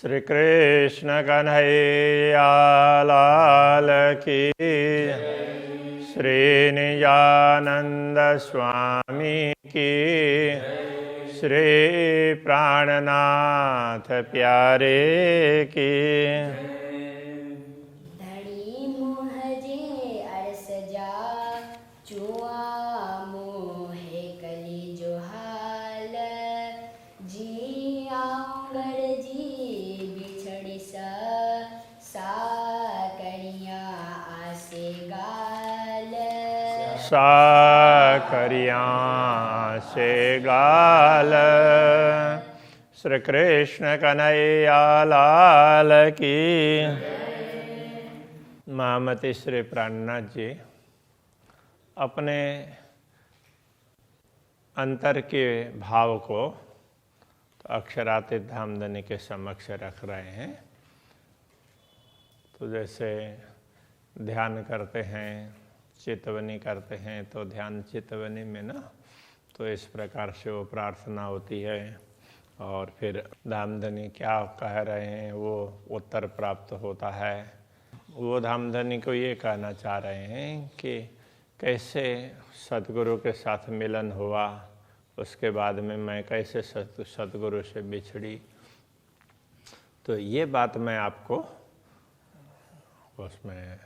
श्री कृष्ण कन्हैया लाल की, श्री निजानंद स्वामी की, श्री प्राणनाथ प्यारे की। धनी मोहजे अरस जा चुआ मोहे कली जो हाल जी आंगड़ जी बिछड़ी सा करिया आसे गाल साकरिया से गाल। श्री कृष्ण कन्हैया लाल की। महामती श्री प्राणनाथ जी अपने अंतर के भाव को तो अक्षरातीत धामधनी के समक्ष रख रहे हैं। तो जैसे ध्यान करते हैं, चितवनी करते हैं, तो ध्यान चितवनी में ना तो इस प्रकार से वो प्रार्थना होती है और फिर धामधनी क्या कह रहे हैं वो उत्तर प्राप्त होता है। वो धामधनी को ये कहना चाह रहे हैं कि कैसे सतगुरु के साथ मिलन हुआ, उसके बाद में मैं कैसे सतगुरु से बिछड़ी। तो ये बात मैं आपको उसमें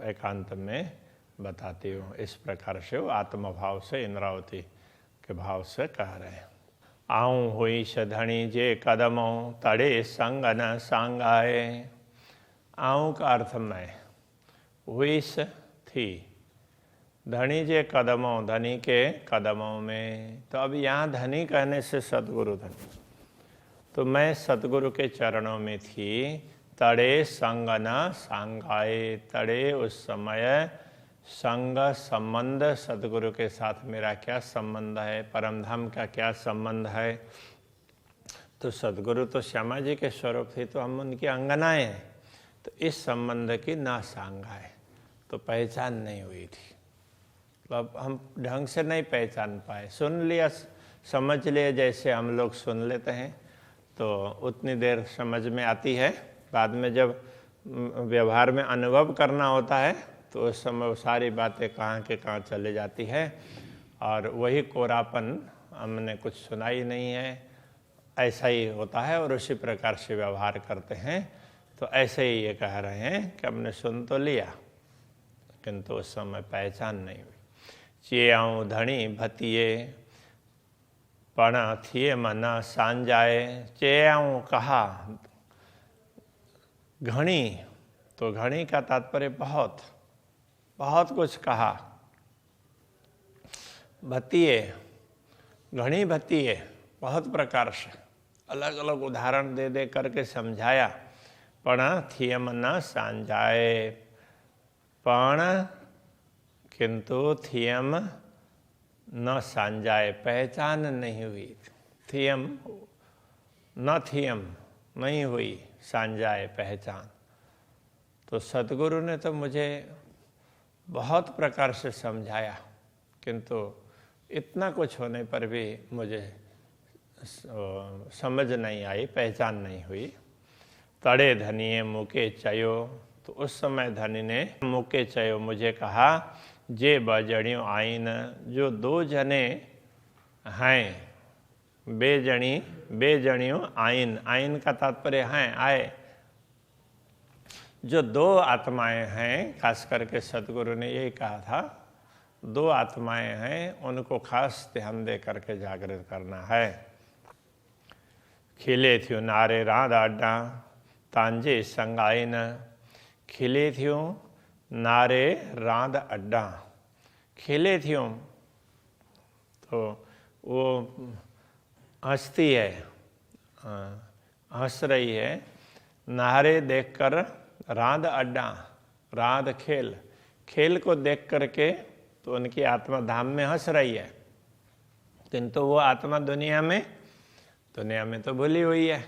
एकांत में बताती हूँ। इस प्रकार से वो आत्मभाव से इंद्रावती के भाव से कह रहे हैं। आऊँ हुई सधणी जे कदमों तड़े संग न सांगाए। आऊँ का अर्थ मैं, हुई थी, धनी जे कदमों धनी के कदमों में। तो अब यहाँ धनी कहने से सतगुरु धनी, तो मैं सतगुरु के चरणों में थी। तड़े संग न सांगाए, तड़े उस समय संग संबंध सतगुरु के साथ मेरा क्या संबंध है, परमधाम का क्या संबंध है। तो सतगुरु तो श्यामा जी के स्वरूप थे, तो हम उनकी अंगनाएं हैं, तो इस संबंध की ना सांगाए, तो पहचान नहीं हुई थी। तो अब हम ढंग से नहीं पहचान पाए, सुन लिया समझ लिया जैसे हम लोग सुन लेते हैं तो उतनी देर समझ में आती है। बाद में जब व्यवहार में अनुभव करना होता है तो उस समय वो सारी बातें कहाँ के कहाँ चले जाती है और वही कोरापन हमने कुछ सुना ही नहीं है, ऐसा ही होता है और उसी प्रकार से व्यवहार करते हैं। तो ऐसे ही ये कह रहे हैं कि हमने सुन तो लिया किंतु उस समय पहचान नहीं हुई। चेआऊँ धनी भतिये पण थिए मना सांजाए। चेआऊँ कहा, घणी, तो घणी का तात्पर्य बहुत, बहुत कुछ कहा। भतिये, घणी भतिये, बहुत प्रकार से अलग अलग उदाहरण दे दे करके समझाया। पण थियम न सांजाए, पण किंतु थियम न सांजाए, पहचान नहीं हुई। थियम न थियम नहीं हुई, सांजाए पहचान। तो सतगुरु ने तो मुझे बहुत प्रकार से समझाया किंतु इतना कुछ होने पर भी मुझे समझ नहीं आई, पहचान नहीं हुई। तड़े धनिये मुके चयो, तो उस समय धनी ने मुके चयो मुझे कहा, जे बजणियों आइन, जो दो जने हैं, बेजणियों आइन, आइन का तात्पर्य हैं आए, जो दो आत्माएं हैं, खास करके सतगुरु ने यही कहा था, दो आत्माएं हैं उनको खास ध्यान दे करके जागृत करना है। खिले थियो नारे राध अड्डा तांजे संगाइन, खिले थियो नारे राध अड्डा, खिले थियो तो वो हंसती है, हंस रही है। नारे देखकर राध अड्डा, राध खेल, खेल को देख करके तो उनकी आत्मा धाम में हंस रही है किंतु वो आत्मा दुनिया में तो भूली हुई है।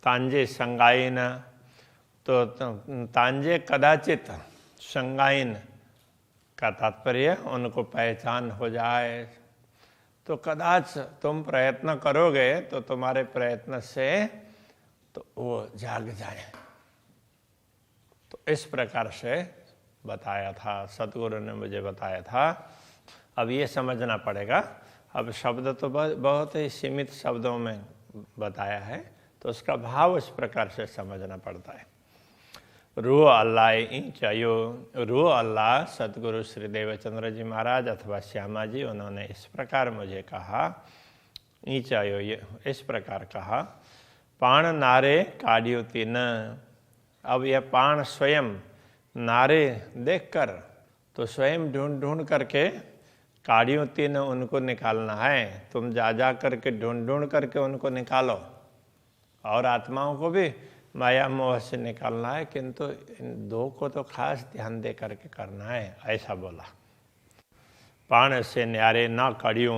तांजे संगाइन, तो तांजे कदाचित, संगाइन का तात्पर्य उनको पहचान हो जाए। तो कदाच तुम प्रयत्न करोगे तो तुम्हारे प्रयत्न से तो वो जाग जाए। तो इस प्रकार से बताया था, सतगुरु ने मुझे बताया था। अब ये समझना पड़ेगा, अब शब्द तो बहुत ही सीमित शब्दों में बताया है, तो उसका भाव इस प्रकार से समझना पड़ता है। रू अल्लाह चयो, रू अल्लाह सतगुरु श्री देवचंद्र जी महाराज अथवा श्यामा जी, उन्होंने इस प्रकार मुझे कहा, ईचायो, ये इस प्रकार कहा, पाण नारे काढ़ियो तीन। अब यह पाण स्वयं नारे देखकर, तो स्वयं ढूंढ ढूंढ करके काढ़ियो तीन उनको निकालना है। तुम जा करके ढूंढ ढूंढ करके उनको निकालो, और आत्माओं को भी माया मोह से निकालना है, किंतु इन दो को तो खास ध्यान दे करके करना है, ऐसा बोला। पाण से न्यारे ना काढ़ियो,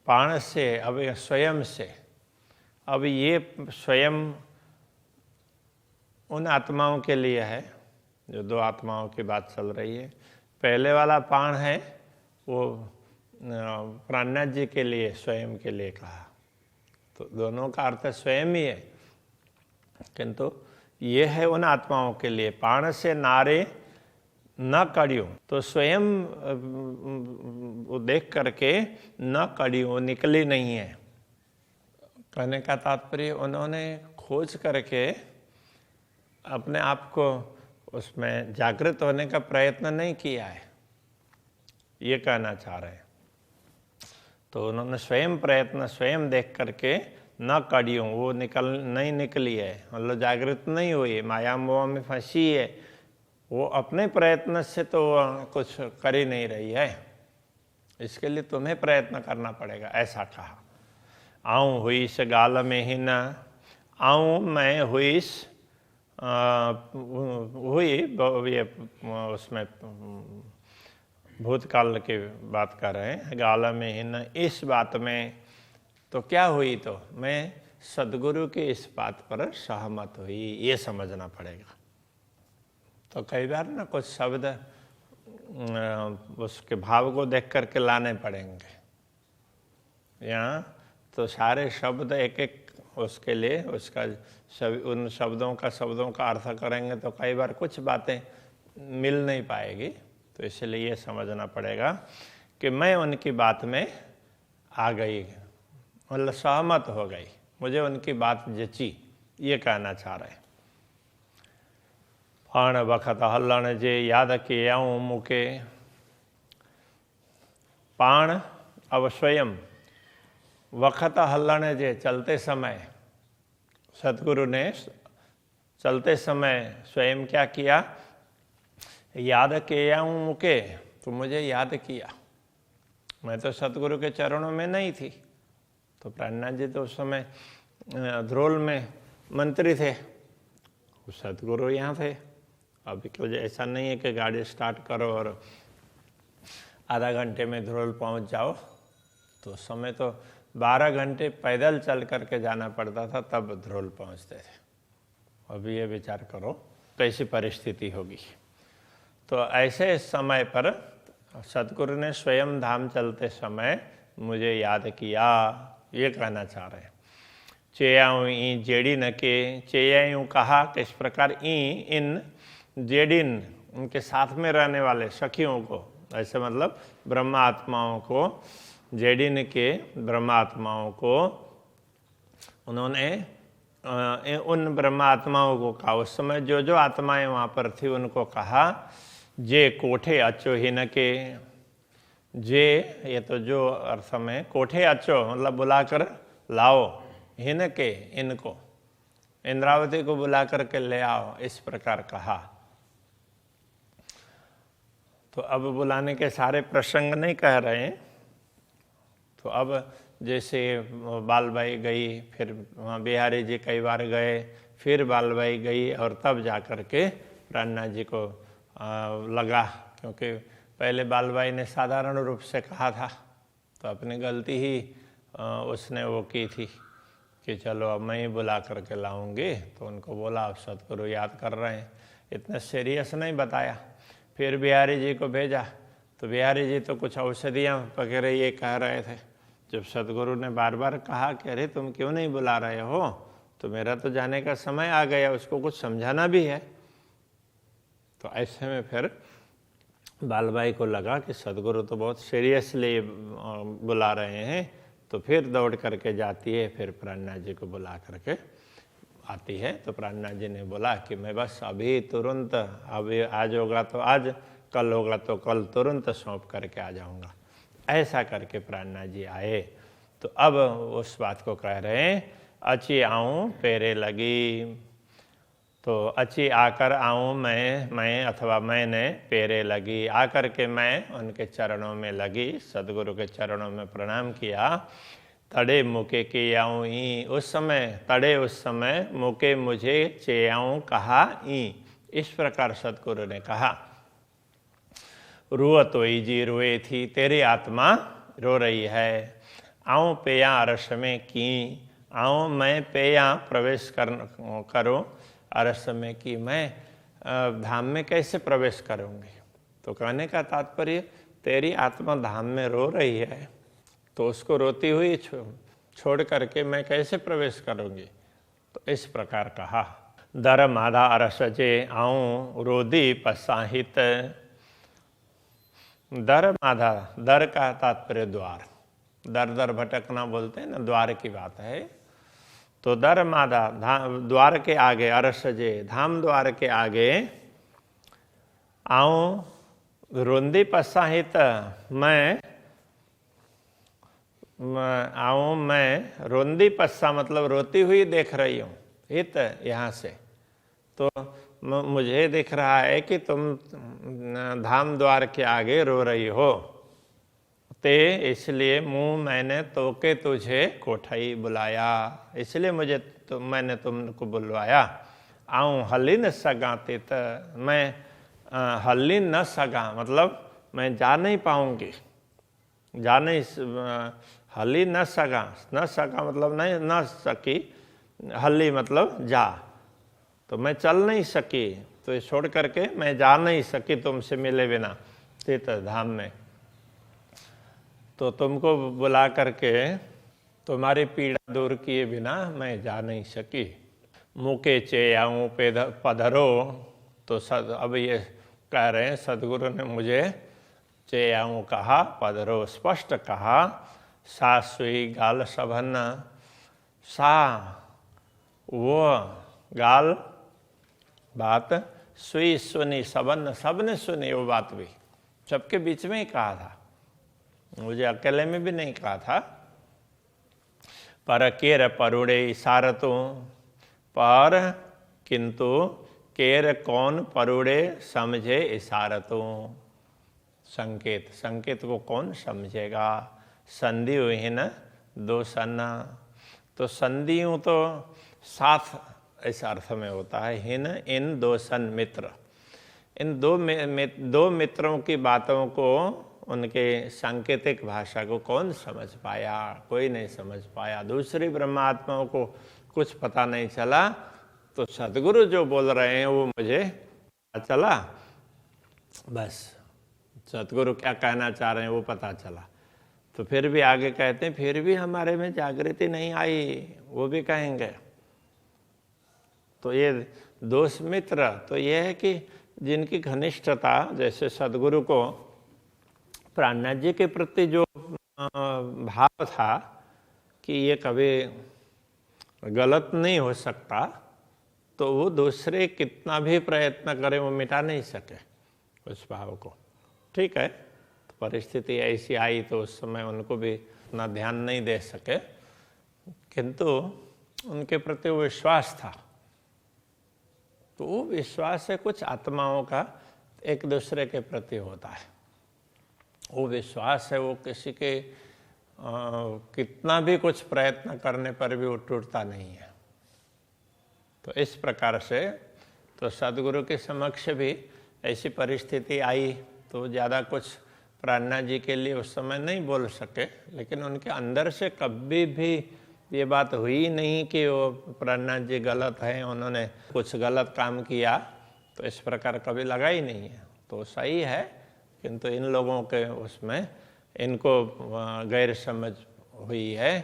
पाण से, अब स्वयं से, अब ये स्वयं उन आत्माओं के लिए है, जो दो आत्माओं की बात चल रही है। पहले वाला पाण है वो प्राणनाथ जी के लिए, स्वयं के लिए कहा, तो दोनों का अर्थ स्वयं ही है, किंतु ये है उन आत्माओं के लिए। पाण से नारे न कड़ियो, तो स्वयं वो देख करके न कड़ियो, निकली नहीं है। कहने का तात्पर्य, उन्होंने खोज करके अपने आप को उसमें जागृत होने का प्रयत्न नहीं किया है, ये कहना चाह रहे हैं। तो उन्होंने स्वयं प्रयत्न, स्वयं देख करके न कड़ियों, वो नहीं निकली है, मतलब जागृत नहीं हुई, माया मोह में फंसी है, वो अपने प्रयत्न से तो कुछ कर ही नहीं रही है, इसके लिए तुम्हें प्रयत्न करना पड़ेगा, ऐसा कहा। आऊँ हुईस गाल में ही न, आऊँ मैं हुईस, हुई ये उसमें भूतकाल की बात कर रहे हैं, गाल में ही न, इस बात में, तो क्या हुई, तो मैं सदगुरु की इस बात पर सहमत हुई, ये समझना पड़ेगा। तो कई बार ना कुछ शब्द उसके भाव को देख करके लाने पड़ेंगे, यहाँ तो सारे शब्द एक एक उसके लिए, उसका उन शब्दों का अर्थ करेंगे तो कई बार कुछ बातें मिल नहीं पाएगी। तो इसलिए ये समझना पड़ेगा कि मैं उनकी बात में आ गई, मतलब सहमत हो गई, मुझे उनकी बात जची, ये कहना चाह रहे हैं। पाण वखत हलन जे याद के आऊँ मुके, पाण अब स्वयं, वखत हलन जे, चलते समय, सतगुरु ने चलते समय स्वयं क्या किया, याद के आऊँ मुके, तो मुझे याद किया। मैं तो सतगुरु के चरणों में नहीं थी, तो प्राणनाथ जी तो उस समय ध्रोल में मंत्री थे, सतगुरु यहाँ थे। अभी कुछ ऐसा नहीं है कि गाड़ी स्टार्ट करो और आधा घंटे में ध्रोल पहुँच जाओ, तो उस समय तो 12 घंटे पैदल चल करके जाना पड़ता था, तब ध्रोल पहुँचते थे। अभी ये विचार करो कैसी परिस्थिति होगी। तो ऐसे समय पर सतगुरु ने स्वयं धाम चलते समय मुझे याद किया, ये कहना चाह रहे हैं। चेयाऊँ ई जेड़ी न के, चेयाऊँ कहा किस प्रकार, ई इन जेडिन, उनके साथ में रहने वाले सखियों को, ऐसे मतलब ब्रह्म आत्माओं को, जेडिन के ब्रह्म आत्माओं को उन्होंने उन ब्रह्म आत्माओं को कहा, उस समय जो जो आत्माएं वहाँ पर थी उनको कहा, जे कोठे अचो हिन के, जे ये तो जो अर्थ में, कोठे अचो मतलब बुलाकर लाओ, हिन के इनको, इंद्रावती को बुला करके ले आओ, इस प्रकार कहा। तो अब बुलाने के सारे प्रसंग नहीं कह रहे हैं। तो अब जैसे बालबाई गई, फिर वहाँ बिहारी जी कई बार गए, फिर बालबाई गई, और तब जा कर के प्राणनाथ जी को लगा, क्योंकि पहले बालबाई ने साधारण रूप से कहा था, तो अपनी गलती ही उसने वो की थी कि चलो अब मैं ही बुला करके लाऊंगी। तो उनको बोला अब सतगुरु याद कर रहे हैं, इतना सीरियस नहीं बताया। फिर बिहारी जी को भेजा, तो बिहारी जी तो कुछ औषधियाँ वगैरह ये कह रहे थे। जब सतगुरु ने बार बार कहा कि अरे तुम क्यों नहीं बुला रहे हो, तो मेरा तो जाने का समय आ गया, उसको कुछ समझाना भी है। तो ऐसे में फिर बालबाई को लगा कि सदगुरु तो बहुत सीरियसली बुला रहे हैं, तो फिर दौड़ करके जाती है, फिर प्राणनाथ जी को बुला करके आती है। तो प्राणनाथ जी ने बोला कि मैं बस अभी तुरंत, अभी आज होगा तो आज, कल होगा तो कल, तुरंत सौंप करके आ जाऊंगा। ऐसा करके प्राणनाथ जी आए। तो अब उस बात को कह रहे हैं, अची आऊँ पेरे लगी। तो अची आकर आऊँ मैं अथवा मैंने, पेरे लगी आकर के मैं उनके चरणों में लगी, सदगुरु के चरणों में प्रणाम किया। तड़े मुके के आऊँ ई, उस समय तड़े, उस समय मुके मुझे चेयाऊँ कहा ई, इस प्रकार सदगुरु ने कहा। रुअ तो जी रोए थी, तेरी आत्मा रो रही है। आऊँ पेया अरस में की, आऊँ मैं पेया प्रवेश करूँ अरस में की, मैं धाम में कैसे प्रवेश करूँगी। तो कहने का तात्पर्य, तेरी आत्मा धाम में रो रही है, तो उसको रोती हुई छोड़ करके मैं कैसे प्रवेश करूँगी। तो इस प्रकार कहा। दर माधा अरस जे आऊँ रोदी पसाहित। दर माधा, दर का तात्पर्य द्वार, दर दर भटकना बोलते हैं ना, द्वार की बात है। तो दर माधा, द्वार के आगे, अरस जे धाम द्वार के आगे, आऊँ रोंदी पसाहित, मैं आऊँ मैं रोंदी पस्सा मतलब रोती हुई देख रही हूँ, हित यहाँ से। तो मुझे दिख रहा है कि तुम धाम द्वार के आगे रो रही हो, ते इसलिए मुँह मैंने तोके तुझे कोठाई बुलाया, इसलिए मैंने तुमको बुलवाया। आऊँ हली न सगा तित, मैं हली न सगा मतलब मैं जा नहीं पाऊँगी, जा नहीं, हली न सगा, न सका मतलब नहीं, न सकी, हली मतलब जा, तो मैं चल नहीं सकी, तो छोड़ करके मैं जा नहीं सकी तुमसे मिले बिना तीर्थ धाम में। तो तुमको बुला करके तुम्हारी पीड़ा दूर किए बिना मैं जा नहीं सकी। मुके चेयाऊँ पधरो, तो अब ये कह रहे हैं सदगुरु ने मुझे चेयाऊँ कहा, पधरो स्पष्ट कहा। सा सुई गाल सबन, सा वो गाल बात, सुई सुनी सबन सबने सुनी वो बात भी, सबके बीच में ही कहा था, मुझे अकेले में भी नहीं कहा था। पर केर परुड़े इशारतों, पर किंतु केर कौन परुड़े समझे इशारतों, संकेत, संकेत को कौन समझेगा। संधि विहीन दो सन्ना, तो संधियों तो साथ इस अर्थ में होता है। हिन इन दो सन मित्र, इन दो मित्रों की बातों को, उनके सांकेतिक भाषा को कौन समझ पाया, कोई नहीं समझ पाया। दूसरी ब्रह्मात्माओं को कुछ पता नहीं चला, तो सदगुरु जो बोल रहे हैं वो मुझे पता चला, बस सदगुरु क्या कहना चाह रहे हैं वो पता चला। तो फिर भी आगे कहते हैं, फिर भी हमारे में जागृति नहीं आई, वो भी कहेंगे। तो ये दोष मित्र तो ये है कि जिनकी घनिष्ठता, जैसे सदगुरु को प्राणनाथ जी के प्रति जो भाव था कि ये कभी गलत नहीं हो सकता, तो वो दूसरे कितना भी प्रयत्न करें वो मिटा नहीं सके उस भाव को। ठीक है, तो परिस्थिति ऐसी आई तो उस समय उनको भी इतना ध्यान नहीं दे सके, किंतु उनके प्रति वो विश्वास था। तो वो विश्वास है कुछ आत्माओं का एक दूसरे के प्रति होता है, वो विश्वास है, वो किसी के कितना भी कुछ प्रयत्न करने पर भी वो टूटता नहीं है। तो इस प्रकार से तो सदगुरु के समक्ष भी ऐसी परिस्थिति आई तो ज़्यादा कुछ प्राणनाथ जी के लिए उस समय नहीं बोल सके, लेकिन उनके अंदर से कभी भी ये बात हुई नहीं कि वो प्राणनाथ जी गलत हैं, उन्होंने कुछ गलत काम किया, तो इस प्रकार कभी लगा ही नहीं है। तो सही है, किंतु इन लोगों के उसमें इनको गैर समझ हुई है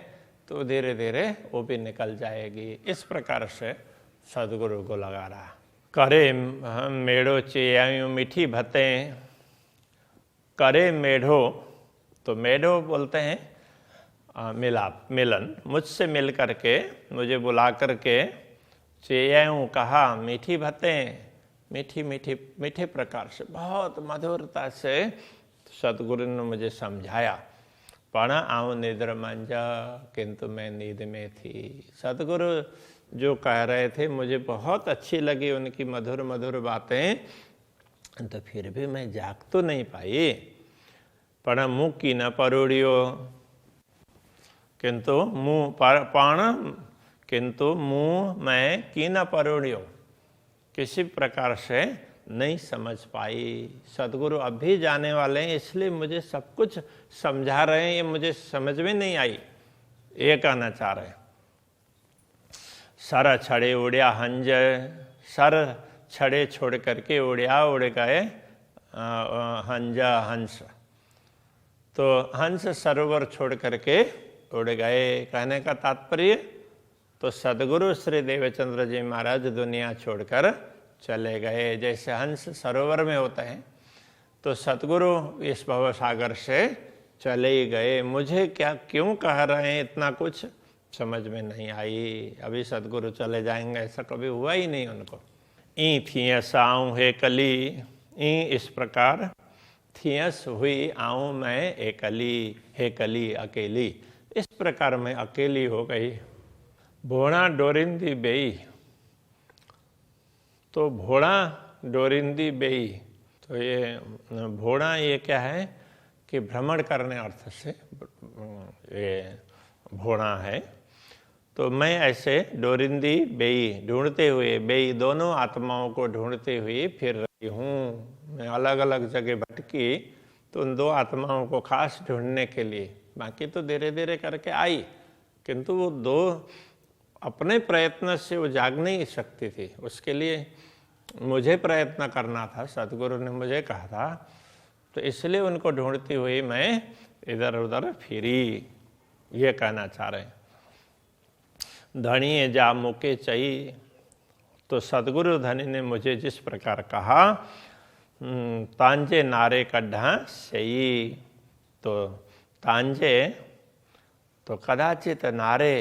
तो धीरे धीरे वो भी निकल जाएगी। इस प्रकार से सदगुरु को लगा रहा। करे मेढ़ो चेयायूं मीठी भतें, करे मेढ़ो, तो मेढ़ो बोलते हैं मिलाप, मिलन, मुझसे मिल करके, मुझे बुला करके, चेयायूं कहा, मीठी भतें, मीठी मीठी मीठे प्रकार से, बहुत मधुरता से सतगुरु ने मुझे समझाया। पण आऊँ निद्र मंजा, किंतु मैं नींद में थी। सतगुरु जो कह रहे थे मुझे बहुत अच्छी लगी उनकी मधुर मधुर बातें, तो फिर भी मैं जाग तो नहीं पाई। पण मुँह की न परोड़ियो, किंतु मुँह पण, किंतु मुँह मैं की न परोड़ियो, किसी प्रकार से नहीं समझ पाई। सतगुरु अब भी जाने वाले हैं, इसलिए मुझे सब कुछ समझा रहे हैं, ये मुझे समझ में नहीं आई, ये कहना चाह रहे हैं। सर छड़े उड़िया हंज, सर छड़े छोड़ करके उड़िया, उड़ गए हंजा हंस। तो हंस सरोवर छोड़ करके उड़ गए। कहने का तात्पर्य, तो सदगुरु श्री देवचंद्र जी महाराज दुनिया छोड़कर चले गए। जैसे हंस सरोवर में होते हैं, तो सतगुरु इस भव सागर से चले ही गए। मुझे क्या क्यों कह रहे हैं इतना कुछ समझ में नहीं आई। अभी सतगुरु चले जाएंगे ऐसा कभी हुआ ही नहीं उनको। ई थियस आऊँ हे कली, ई इस प्रकार थियस हुई आऊँ मैं एकली, हे कली अकेली, इस प्रकार मैं अकेली हो गई। भोणा डोरिंदी बेई, तो भोणा डोरिंदी बेई, तो ये भोणा ये क्या है कि भ्रमण करने अर्थ से ये भोणा है। तो मैं ऐसे डोरिंदी बेई, ढूंढते हुए, बेई दोनों आत्माओं को ढूंढते हुए फिर रही हूँ। मैं अलग अलग जगह भटकी तो उन दो आत्माओं को खास ढूंढने के लिए, बाकी तो धीरे धीरे करके आई, किंतु वो दो अपने प्रयत्न से वो जाग नहीं सकती थी, उसके लिए मुझे प्रयत्न करना था। सतगुरु ने मुझे कहा था, तो इसलिए उनको ढूंढती हुई मैं इधर उधर फिरी, ये कहना चाह रहे हैं। धनी जा मुके चई, तो सतगुरु धनी ने मुझे जिस प्रकार कहा, तांजे नारे कड्ढा सही, तो तांजे तो कदाचित नारे,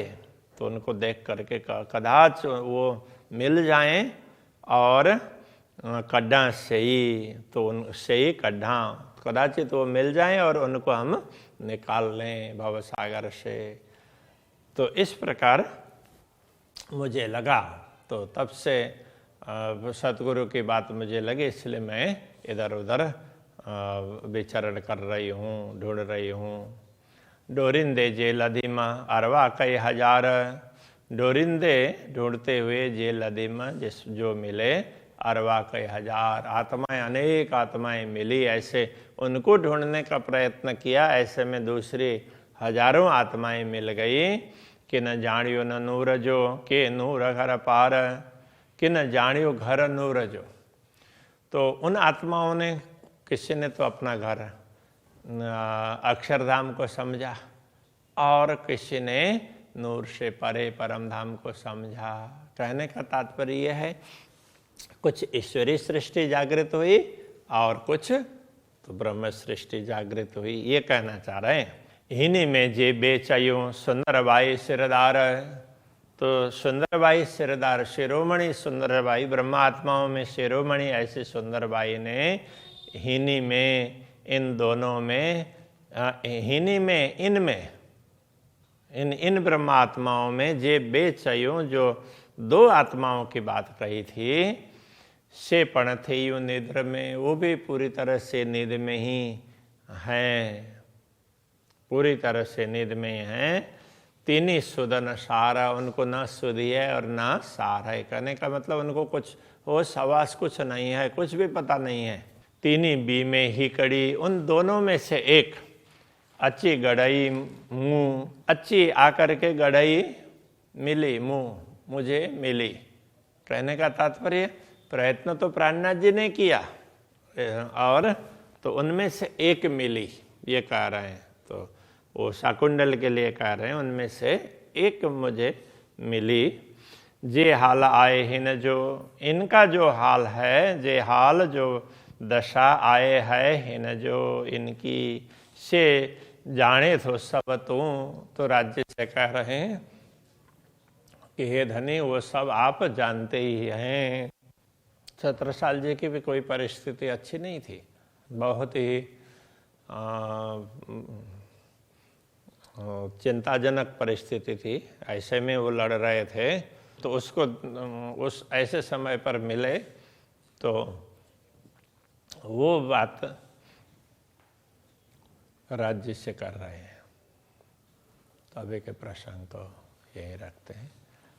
तो उनको देख करके कदाच वो मिल जाएं, और कड्ढा सही, तो उन सही कड्ढा कदाचित वो मिल जाएं और उनको हम निकाल लें भव सागर से। तो इस प्रकार मुझे लगा, तो तब से सतगुरु की बात मुझे लगी, इसलिए मैं इधर उधर विचरण कर रही हूँ, ढूंढ रही हूँ। डोरिंदे जे लदीमा अरवा कई हजार, डोरिंदे ढूंढते हुए जे लदीमा जिस जो मिले, अरवा कई हजार, आत्माएं अनेक आत्माएं मिली, ऐसे उनको ढूंढने का प्रयत्न किया, ऐसे में दूसरी हजारों आत्माएं मिल गई। कि न जानियो न नूर जो, के नूर घर पार, कि न जानियो घर नूर जो। तो उन आत्माओं ने, किसी ने तो अपना घर अक्षरधाम को समझा, और किसी ने नूर से परे परम धाम को समझा। कहने का तात्पर्य यह है, कुछ ईश्वरीय सृष्टि जागृत हुई और कुछ तो ब्रह्म सृष्टि जागृत हुई, ये कहना चाह रहे हैं। हिनी में जे बेचयूं सुंदरबाई सिरदार, तो सुंदरबाई सिरदार, शिरोमणि सुंदरबाई, ब्रह्मात्माओं में शिरोमणि ऐसे सुंदरबाई ने हिनी में, इन दोनों में, हिनी में, इनमें, इन ब्रह्मात्माओं में जे बेचयूं, जो दो आत्माओं की बात कही थी, से पण थे यूं निद्र में, वो भी पूरी तरह से नींद में ही हैं, पूरी तरह से नींद में हैं। तीनी सुदन सारा, उनको ना सुधी है और ना सार है। कहने का मतलब उनको कुछ होश हवास कुछ नहीं है, कुछ भी पता नहीं है। तीनी बी में ही कड़ी, उन दोनों में से एक अच्छी गड़ई मुँह, अच्छी आकर के गड़ई मिली मुँह, मुझे मिली। कहने का तात्पर्य, प्रयत्न तो प्राणनाथ जी ने किया, और तो उनमें से एक मिली, ये कह रहे हैं। तो वो शाकुंडल के लिए कह रहे हैं, उनमें से एक मुझे मिली। जे हाल आए हिन जो, इनका जो हाल है, जे हाल जो दशा आए है हिन जो इनकी, से जाने तो सब तू। तो राज्य से कह रहे हैं कि हे धनी, वो सब आप जानते ही हैं। छत्रसाल जी की भी कोई परिस्थिति अच्छी नहीं थी, बहुत ही चिंताजनक परिस्थिति थी। ऐसे में वो लड़ रहे थे, तो उसको उस ऐसे समय पर मिले तो वो बात राज्य से कर रहे हैं। तो अभी के प्रसंग को यही रखते हैं।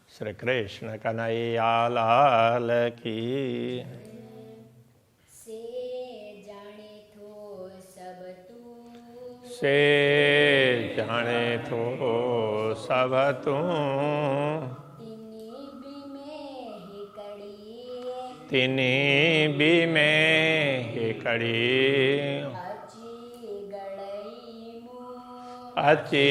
श्री कृष्ण कन्हैया लाल की। से जाने थो सब तू, से जाने थो सब तू। तिनी भी में ही कड़ी, तिनी भी में ही कड़ी। अची गड़ई मुँह, अची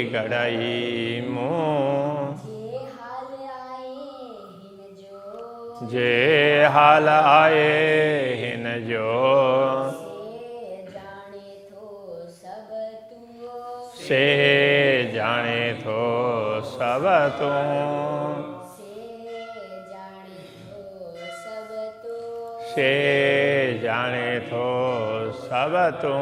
गड़ई मुँह। जे हाल आए हिन जे हाल आए हिन जो, जो। से जाने थो सब तू, से जाने थो सब तू। से जाने थो सब तू, से जाने थो सब तू।